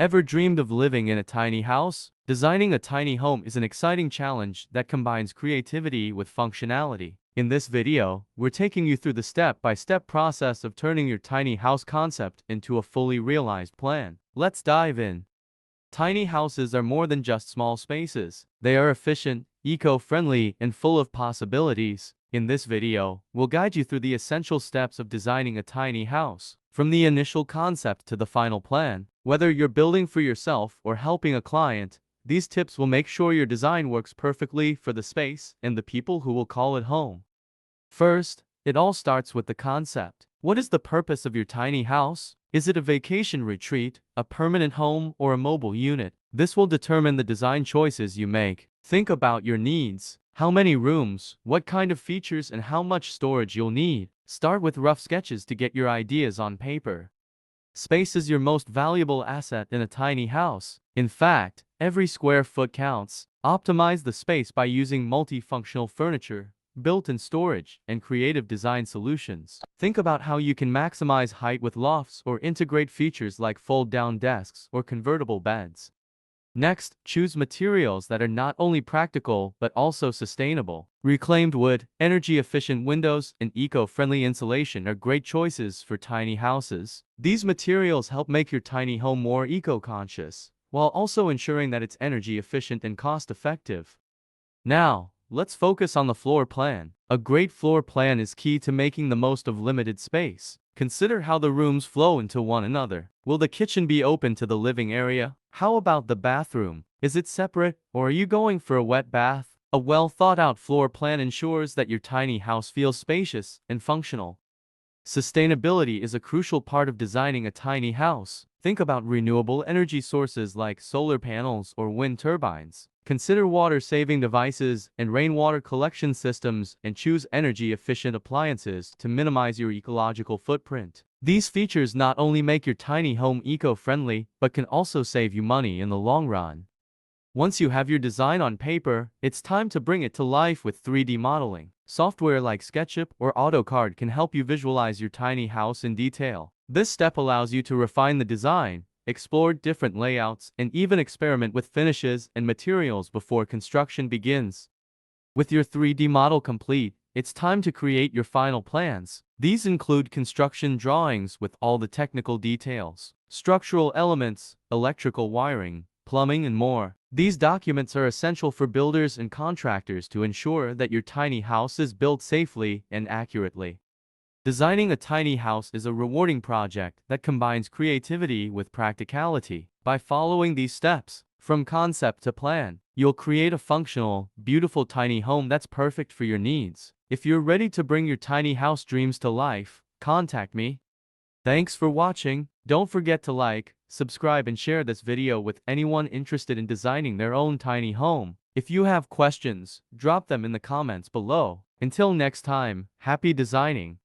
Ever dreamed of living in a tiny house? Designing a tiny home is an exciting challenge that combines creativity with functionality. In this video, we're taking you through the step-by-step process of turning your tiny house concept into a fully realized plan. Let's dive in. Tiny houses are more than just small spaces. They are efficient, eco-friendly, and full of possibilities. In this video, we'll guide you through the essential steps of designing a tiny house, from the initial concept to the final plan. Whether you're building for yourself or helping a client, these tips will make sure your design works perfectly for the space and the people who will call it home. First, it all starts with the concept. What is the purpose of your tiny house? Is it a vacation retreat, a permanent home, or a mobile unit? This will determine the design choices you make. Think about your needs. How many rooms, what kind of features, and how much storage you'll need. Start with rough sketches to get your ideas on paper. Space is your most valuable asset in a tiny house. In fact, every square foot counts. Optimize the space by using multifunctional furniture, built-in storage, and creative design solutions. Think about how you can maximize height with lofts or integrate features like fold-down desks or convertible beds. Next, choose materials that are not only practical but also sustainable. Reclaimed wood, energy-efficient windows, and eco-friendly insulation are great choices for tiny houses. These materials help make your tiny home more eco-conscious, while also ensuring that it's energy-efficient and cost-effective. Now, let's focus on the floor plan. A great floor plan is key to making the most of limited space. Consider how the rooms flow into one another. Will the kitchen be open to the living area? How about the bathroom? Is it separate, or are you going for a wet bath? A well-thought-out floor plan ensures that your tiny house feels spacious and functional. Sustainability is a crucial part of designing a tiny house. Think about renewable energy sources like solar panels or wind turbines. Consider water-saving devices and rainwater collection systems, and choose energy-efficient appliances to minimize your ecological footprint. These features not only make your tiny home eco-friendly, but can also save you money in the long run. Once you have your design on paper, it's time to bring it to life with 3D modeling. Software like SketchUp or AutoCAD can help you visualize your tiny house in detail. This step allows you to refine the design, explore different layouts, and even experiment with finishes and materials before construction begins. With your 3D model complete, it's time to create your final plans. These include construction drawings with all the technical details, structural elements, electrical wiring, plumbing, and more. These documents are essential for builders and contractors to ensure that your tiny house is built safely and accurately. Designing a tiny house is a rewarding project that combines creativity with practicality. By following these steps, from concept to plan, you'll create a functional, beautiful tiny home that's perfect for your needs. If you're ready to bring your tiny house dreams to life, contact me. Thanks for watching. Don't forget to like, subscribe, and share this video with anyone interested in designing their own tiny home. If you have questions, drop them in the comments below. Until next time, happy designing.